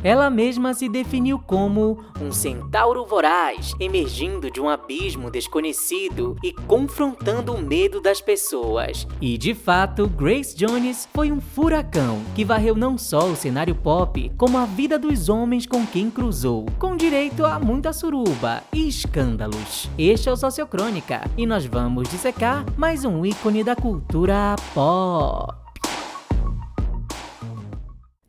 Ela mesma se definiu como um centauro voraz, emergindo de um abismo desconhecido e confrontando o medo das pessoas. E de fato, Grace Jones foi um furacão que varreu não só o cenário pop, como a vida dos homens com quem cruzou, com direito a muita suruba e escândalos. Este é o Sociocrônica e nós vamos dissecar mais um ícone da cultura pop.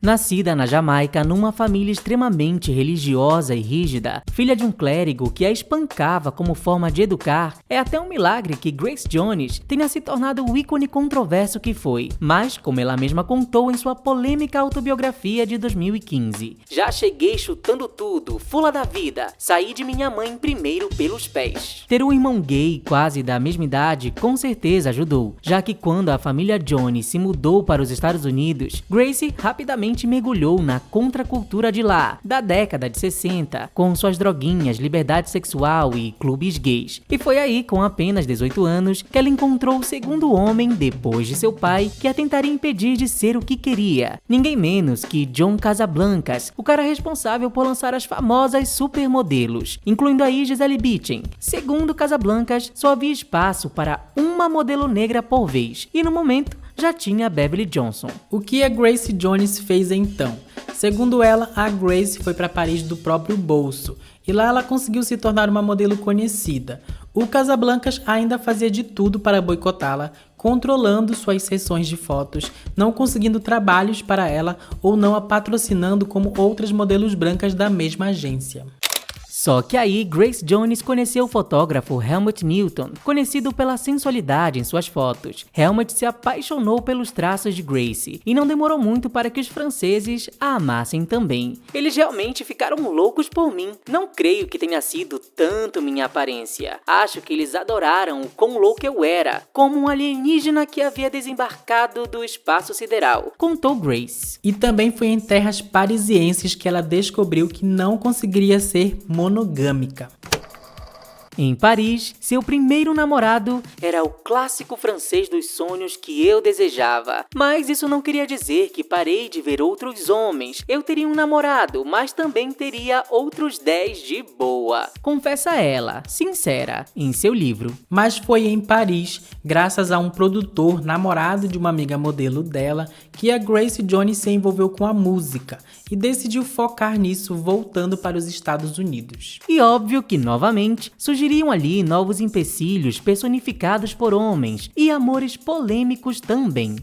Nascida na Jamaica numa família extremamente religiosa e rígida, filha de um clérigo que a espancava como forma de educar, é até um milagre que Grace Jones tenha se tornado o ícone controverso que foi, mas como ela mesma contou em sua polêmica autobiografia de 2015. Já cheguei chutando tudo, fula da vida, saí de minha mãe primeiro pelos pés. Ter um irmão gay quase da mesma idade com certeza ajudou, já que quando a família Jones se mudou para os Estados Unidos, Grace rapidamente mergulhou na contracultura de lá, da década de 60, com suas droguinhas, liberdade sexual e clubes gays. E foi aí, com apenas 18 anos, que ela encontrou o segundo homem, depois de seu pai, que a tentaria impedir de ser o que queria. Ninguém menos que John Casablancas, o cara responsável por lançar as famosas supermodelos, incluindo aí Gisele Bündchen. Segundo Casablancas, só havia espaço para uma modelo negra por vez, e no momento, já tinha Beverly Johnson. O que a Grace Jones fez então? Segundo ela, a Grace foi para Paris do próprio bolso, e lá ela conseguiu se tornar uma modelo conhecida. O Casablancas ainda fazia de tudo para boicotá-la, controlando suas sessões de fotos, não conseguindo trabalhos para ela ou não a patrocinando como outras modelos brancas da mesma agência. Só que aí Grace Jones conheceu o fotógrafo Helmut Newton, conhecido pela sensualidade em suas fotos. Helmut se apaixonou pelos traços de Grace e não demorou muito para que os franceses a amassem também. Eles realmente ficaram loucos por mim. Não creio que tenha sido tanto minha aparência. Acho que eles adoraram o quão louco eu era, como um alienígena que havia desembarcado do espaço sideral, contou Grace. E também foi em terras parisienses que ela descobriu que não conseguiria ser monogâmica. Em Paris, seu primeiro namorado era o clássico francês dos sonhos que eu desejava. Mas isso não queria dizer que parei de ver outros homens. Eu teria um namorado, mas também teria outros 10 de boa. Confessa ela, sincera, em seu livro. Mas foi em Paris, graças a um produtor, namorado de uma amiga modelo dela, que a Grace Jones se envolveu com a música e decidiu focar nisso voltando para os Estados Unidos. E óbvio que, novamente, surgiriam ali novos empecilhos personificados por homens e amores polêmicos também.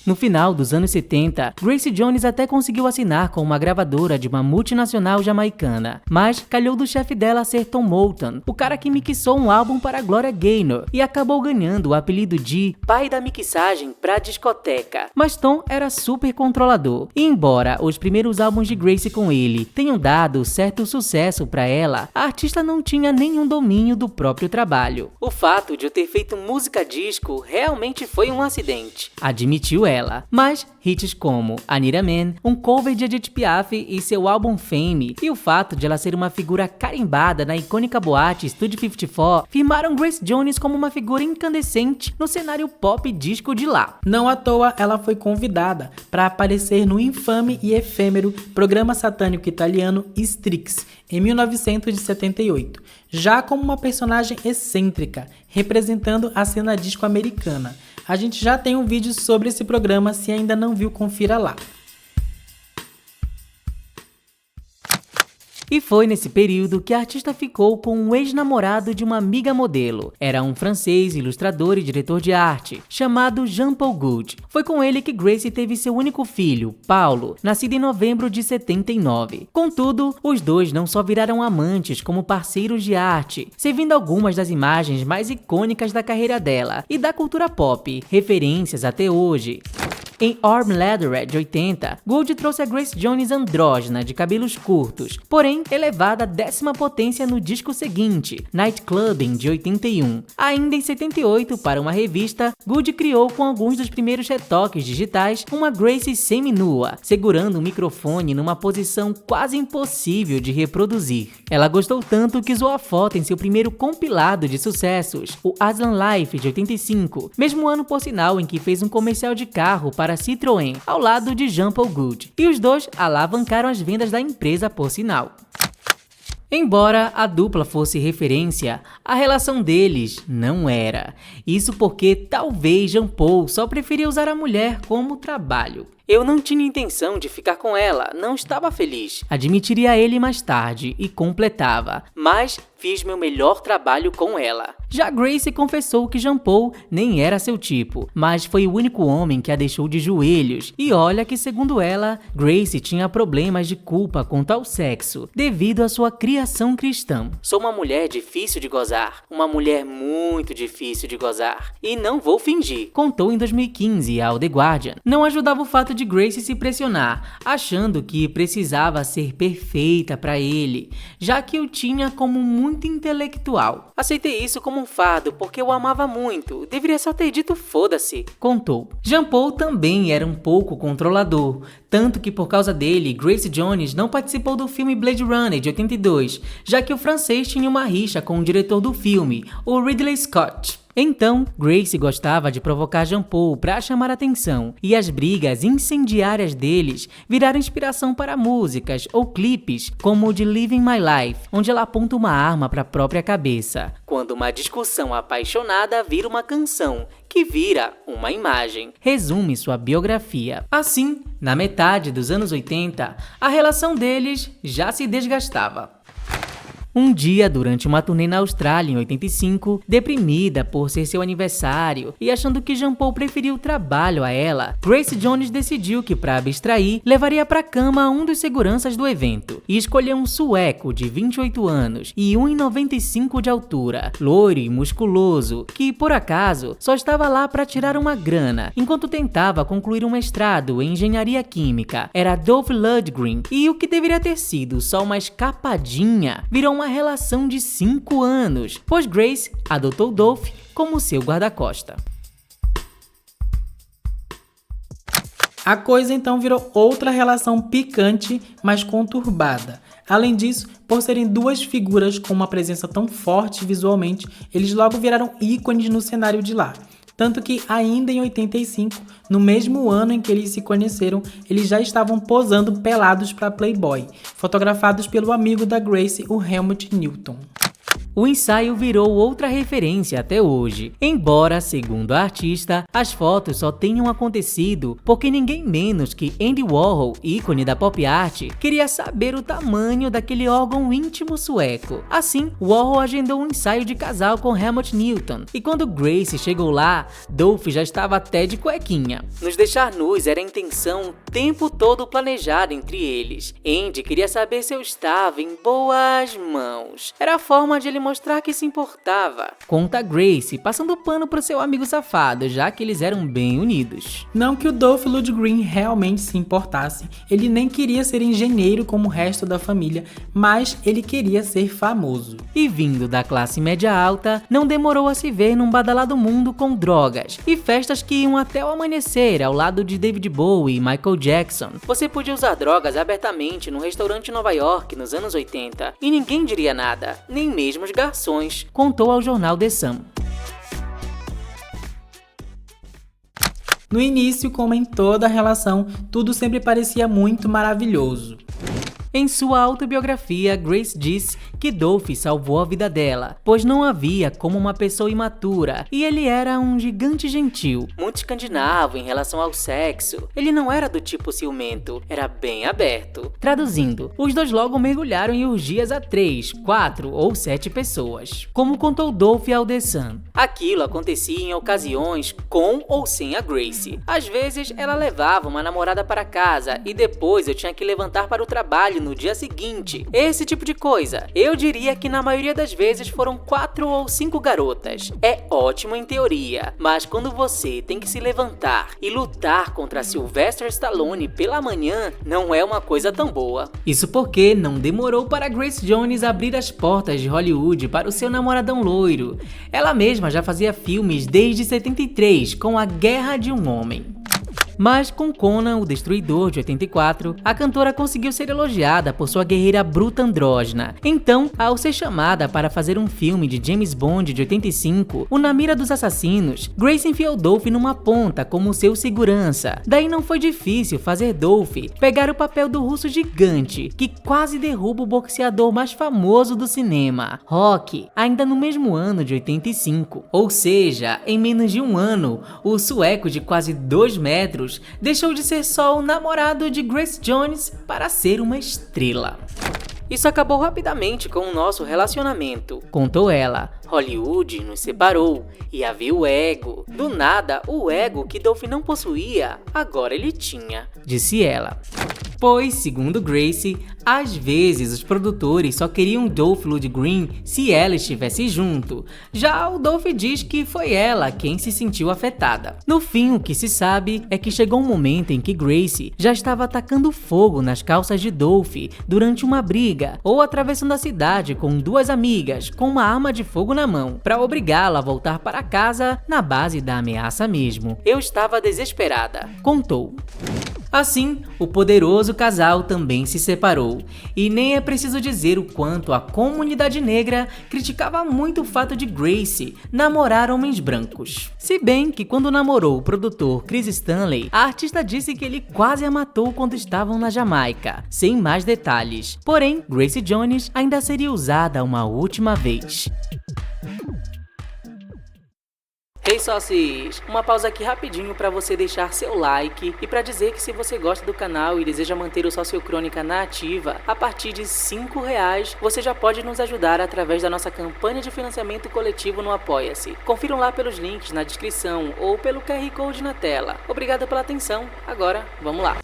No final dos anos 70, Grace Jones até conseguiu assinar com uma gravadora de uma multinacional jamaicana, mas calhou do chefe dela ser Tom Moulton, o cara que mixou um álbum para Gloria Gaynor e acabou ganhando o apelido de pai da mixagem pra discoteca. Mas Tom era super controlador, e embora os primeiros álbuns de Grace com ele tenham dado certo sucesso para ela, a artista não tinha nenhum domínio do próprio trabalho. O fato de eu ter feito música disco realmente foi um acidente, admitiu ela. Mas hits como Anita Man, um cover de Edith Piaf e seu álbum Fame, e o fato de ela ser uma figura carimbada na icônica boate Studio 54, firmaram Grace Jones como uma figura incandescente no cenário pop disco de lá. Não à toa ela foi convidada para aparecer no infame e efêmero programa satânico italiano Strix, em 1978, já como uma personagem excêntrica, representando a cena disco americana. A gente já tem um vídeo sobre esse programa, se ainda não viu, confira lá. E foi nesse período que a artista ficou com um ex-namorado de uma amiga modelo. Era um francês, ilustrador e diretor de arte, chamado Jean-Paul Goude. Foi com ele que Grace teve seu único filho, Paulo, nascido em novembro de 79. Contudo, os dois não só viraram amantes como parceiros de arte, servindo algumas das imagens mais icônicas da carreira dela e da cultura pop, referências até hoje. Em Arm Leather de 80, Goude trouxe a Grace Jones andrógena de cabelos curtos, porém elevada à 10ª potência no disco seguinte, Night Clubbing de 81. Ainda em 78, para uma revista, Goude criou com alguns dos primeiros retoques digitais uma Grace semi-nua, segurando um microfone numa posição quase impossível de reproduzir. Ela gostou tanto que usou a foto em seu primeiro compilado de sucessos, o Aslan Life de 85, mesmo ano por sinal em que fez um comercial de carro para para a Citroën, ao lado de Jean-Paul Gaultier, e os dois alavancaram as vendas da empresa, por sinal. Embora a dupla fosse referência, a relação deles não era. Isso porque talvez Jean-Paul só preferia usar a mulher como trabalho. Eu não tinha intenção de ficar com ela, não estava feliz, admitiria ele mais tarde e completava, mas fiz meu melhor trabalho com ela. Já Grace confessou que Jean-Paul nem era seu tipo, mas foi o único homem que a deixou de joelhos. E olha que, segundo ela, Grace tinha problemas de culpa quanto ao sexo, devido à sua criação cristã. Sou uma mulher difícil de gozar, uma mulher muito difícil de gozar, e não vou fingir, contou em 2015 ao The Guardian. Não ajudava o fato de Grace se pressionar, achando que precisava ser perfeita para ele, já que o tinha como muito intelectual. Aceitei isso como um fardo porque eu amava muito, deveria só ter dito foda-se, contou. Jean-Paul também era um pouco controlador, tanto que por causa dele, Grace Jones não participou do filme Blade Runner de 82, já que o francês tinha uma rixa com o diretor do filme, o Ridley Scott. Então, Grace gostava de provocar Jean-Paul para chamar atenção, e as brigas incendiárias deles viraram inspiração para músicas ou clipes como o de Living My Life, onde ela aponta uma arma para a própria cabeça, quando uma discussão apaixonada vira uma canção, que vira uma imagem, resume sua biografia. Assim, na metade dos anos 80, a relação deles já se desgastava. Um dia, durante uma turnê na Austrália em 85, deprimida por ser seu aniversário e achando que Jean-Paul preferia o trabalho a ela, Grace Jones decidiu que, para abstrair, levaria para a cama um dos seguranças do evento e escolheu um sueco de 28 anos e 1,95 de altura, loiro e musculoso, que, por acaso, só estava lá para tirar uma grana, enquanto tentava concluir um mestrado em engenharia química. Era Dolph Lundgren, e o que deveria ter sido só uma escapadinha, virou uma relação de 5 anos, pois Grace adotou Dolph como seu guarda-costa. A coisa então virou outra relação picante, mas conturbada. Além disso, por serem duas figuras com uma presença tão forte visualmente, eles logo viraram ícones no cenário de lá. Tanto que ainda em 85, no mesmo ano em que eles se conheceram, eles já estavam posando pelados para Playboy, fotografados pelo amigo da Grace, o Helmut Newton. O ensaio virou outra referência até hoje, embora, segundo a artista, as fotos só tenham acontecido porque ninguém menos que Andy Warhol, ícone da pop art, queria saber o tamanho daquele órgão íntimo sueco. Assim, Warhol agendou um ensaio de casal com Helmut Newton, e quando Grace chegou lá, Dolph já estava até de cuequinha. Nos deixar nus era a intenção o tempo todo planejada entre eles. Andy queria saber se eu estava em boas mãos. Era a forma de ele mostrar que se importava, conta Grace, passando pano pro seu amigo safado, já que eles eram bem unidos. Não que o Dolph Lundgren realmente se importasse, ele nem queria ser engenheiro como o resto da família, mas ele queria ser famoso. E vindo da classe média alta, não demorou a se ver num badalado mundo com drogas e festas que iam até o amanhecer ao lado de David Bowie e Michael Jackson. Você podia usar drogas abertamente num restaurante em Nova York nos anos 80 e ninguém diria nada, nem mesmo os garçons, contou ao jornal The Sun. No início, como em toda a relação, tudo sempre parecia muito maravilhoso. Em sua autobiografia, Grace diz que Dolph salvou a vida dela, pois não havia como uma pessoa imatura e ele era um gigante gentil, muito escandinavo em relação ao sexo. Ele não era do tipo ciumento, era bem aberto. Traduzindo, os dois logo mergulharam em orgias a 3, 4 ou 7 pessoas, como contou Dolph ao The Sun. Aquilo acontecia em ocasiões com ou sem a Grace. Às vezes ela levava uma namorada para casa e depois eu tinha que levantar para o trabalho no dia seguinte. Esse tipo de coisa. Eu diria que na maioria das vezes foram 4 ou 5 garotas. É ótimo em teoria, mas quando você tem que se levantar e lutar contra Sylvester Stallone pela manhã, não é uma coisa tão boa. Isso porque não demorou para Grace Jones abrir as portas de Hollywood para o seu namoradão loiro. Ela mesma já fazia filmes desde 73 com A Guerra de um Homem. Mas com Conan, o Destruidor, de 84, a cantora conseguiu ser elogiada por sua guerreira bruta andrógena. Então, ao ser chamada para fazer um filme de James Bond de 85, o Na Mira dos Assassinos, Grace enfiou Dolph numa ponta como seu segurança. Daí não foi difícil fazer Dolph pegar o papel do russo gigante, que quase derruba o boxeador mais famoso do cinema, Rocky, ainda no mesmo ano de 85. Ou seja, em menos de um ano, o sueco de quase 2 metros deixou de ser só o namorado de Grace Jones para ser uma estrela. Isso acabou rapidamente com o nosso relacionamento, contou ela. Hollywood nos separou e havia o ego. Do nada, o ego que Dolph não possuía, agora ele tinha, disse ela. Pois, segundo Grace, às vezes os produtores só queriam Dolph Lundgren se ela estivesse junto. Já o Dolph diz que foi ela quem se sentiu afetada. No fim, o que se sabe é que chegou um momento em que Grace já estava atacando fogo nas calças de Dolph durante uma briga, ou atravessando a cidade com 2 amigas com uma arma de fogo na mão, para obrigá-la a voltar para casa na base da ameaça mesmo. Eu estava desesperada, contou. Assim, o poderoso casal também se separou, e nem é preciso dizer o quanto a comunidade negra criticava muito o fato de Grace namorar homens brancos. Se bem que quando namorou o produtor Chris Stanley, a artista disse que ele quase a matou quando estavam na Jamaica, sem mais detalhes. Porém, Grace Jones ainda seria usada uma última vez. Hey sócios, uma pausa aqui rapidinho para você deixar seu like e para dizer que se você gosta do canal e deseja manter o Sócio Crônica na ativa, a partir de R$5 você já pode nos ajudar através da nossa campanha de financiamento coletivo no Apoia-se. Confiram lá pelos links na descrição ou pelo QR Code na tela. Obrigado pela atenção, agora vamos lá.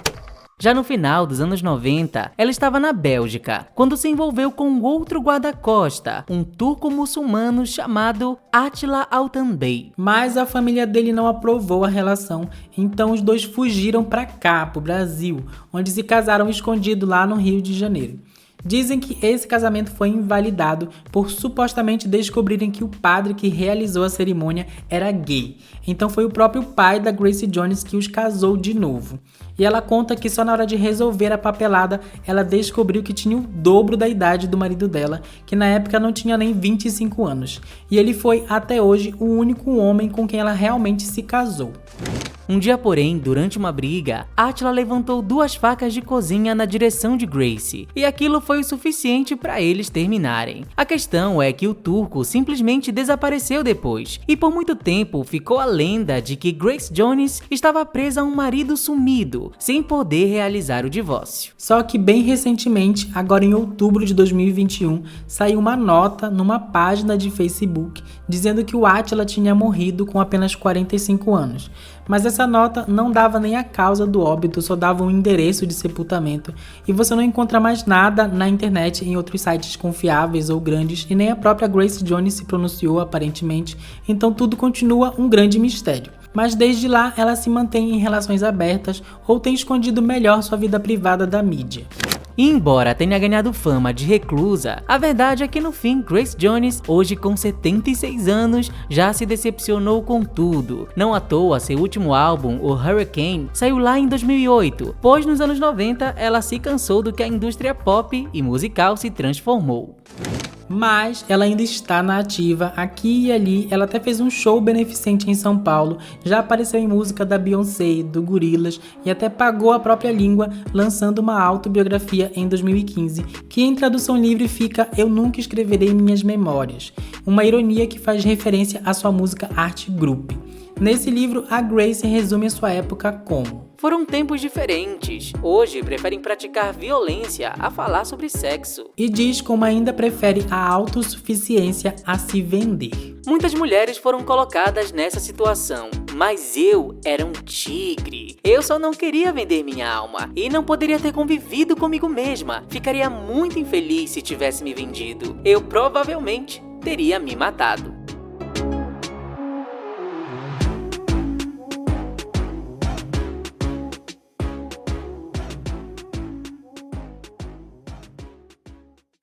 Já no final dos anos 90, ela estava na Bélgica, quando se envolveu com outro guarda-costa, um turco muçulmano chamado Attila Altanbey. Mas a família dele não aprovou a relação, então os dois fugiram para cá, pro Brasil, onde se casaram escondido lá no Rio de Janeiro. Dizem que esse casamento foi invalidado por supostamente descobrirem que o padre que realizou a cerimônia era gay. Então foi o próprio pai da Grace Jones que os casou de novo. E ela conta que só na hora de resolver a papelada, ela descobriu que tinha o dobro da idade do marido dela, que na época não tinha nem 25 anos. E ele foi, até hoje, o único homem com quem ela realmente se casou. Um dia, porém, durante uma briga, Attila levantou 2 facas de cozinha na direção de Grace, e aquilo foi o suficiente para eles terminarem. A questão é que o turco simplesmente desapareceu depois, e por muito tempo ficou a lenda de que Grace Jones estava presa a um marido sumido, sem poder realizar o divórcio. Só que bem recentemente, agora em outubro de 2021, saiu uma nota numa página de Facebook dizendo que o Attila tinha morrido com apenas 45 anos. Mas essa nota não dava nem a causa do óbito, só dava um endereço de sepultamento, e você não encontra mais nada na internet em outros sites confiáveis ou grandes, e nem a própria Grace Jones se pronunciou aparentemente, então tudo continua um grande mistério. Mas desde lá ela se mantém em relações abertas ou tem escondido melhor sua vida privada da mídia. E embora tenha ganhado fama de reclusa, a verdade é que no fim Grace Jones, hoje com 76 anos, já se decepcionou com tudo. Não à toa, seu último álbum, o Hurricane, saiu lá em 2008, pois nos anos 90 ela se cansou do que a indústria pop e musical se transformou. Mas ela ainda está na ativa, aqui e ali. Ela até fez um show beneficente em São Paulo, já apareceu em música da Beyoncé, do Gorillaz e até pagou a própria língua lançando uma autobiografia em 2015, que em tradução livre fica Eu Nunca Escreverei Minhas Memórias, uma ironia que faz referência à sua música Art Group. Nesse livro, a Grace resume a sua época como: foram tempos diferentes. Hoje preferem praticar violência a falar sobre sexo. E diz como ainda prefere a autossuficiência a se vender. Muitas mulheres foram colocadas nessa situação, mas eu era um tigre. Eu só não queria vender minha alma e não poderia ter convivido comigo mesma. Ficaria muito infeliz se tivesse me vendido. Eu provavelmente teria me matado.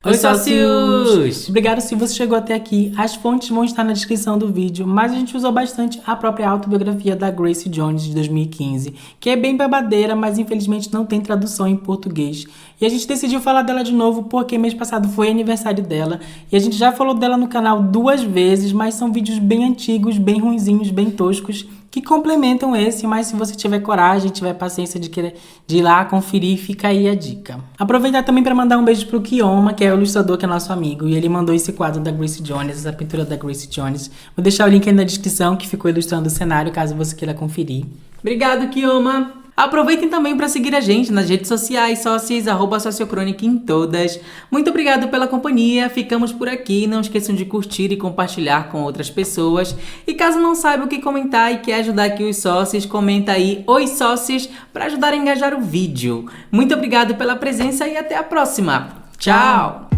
Oi, sócios! Obrigado se você chegou até aqui. As fontes vão estar na descrição do vídeo, mas a gente usou bastante a própria autobiografia da Grace Jones de 2015, que é bem babadeira, mas infelizmente não tem tradução em português. E a gente decidiu falar dela de novo porque mês passado foi aniversário dela, e a gente já falou dela no canal 2 vezes, mas são vídeos bem antigos, bem ruinzinhos, bem toscos, que complementam esse, mas se você tiver coragem, tiver paciência de ir lá conferir, fica aí a dica. Aproveitar também para mandar um beijo pro Kioma, que é o ilustrador, que é nosso amigo, e ele mandou esse quadro da Grace Jones, essa pintura da Grace Jones. Vou deixar o link aí na descrição, que ficou ilustrando o cenário, caso você queira conferir. Obrigado, Kioma! Aproveitem também para seguir a gente nas redes sociais, sócios, @sociocrônica em todas. Muito obrigado pela companhia, ficamos por aqui, não esqueçam de curtir e compartilhar com outras pessoas. E caso não saiba o que comentar e quer ajudar aqui os sócios, comenta aí "Oi sócios" para ajudar a engajar o vídeo. Muito obrigado pela presença e até a próxima. Tchau!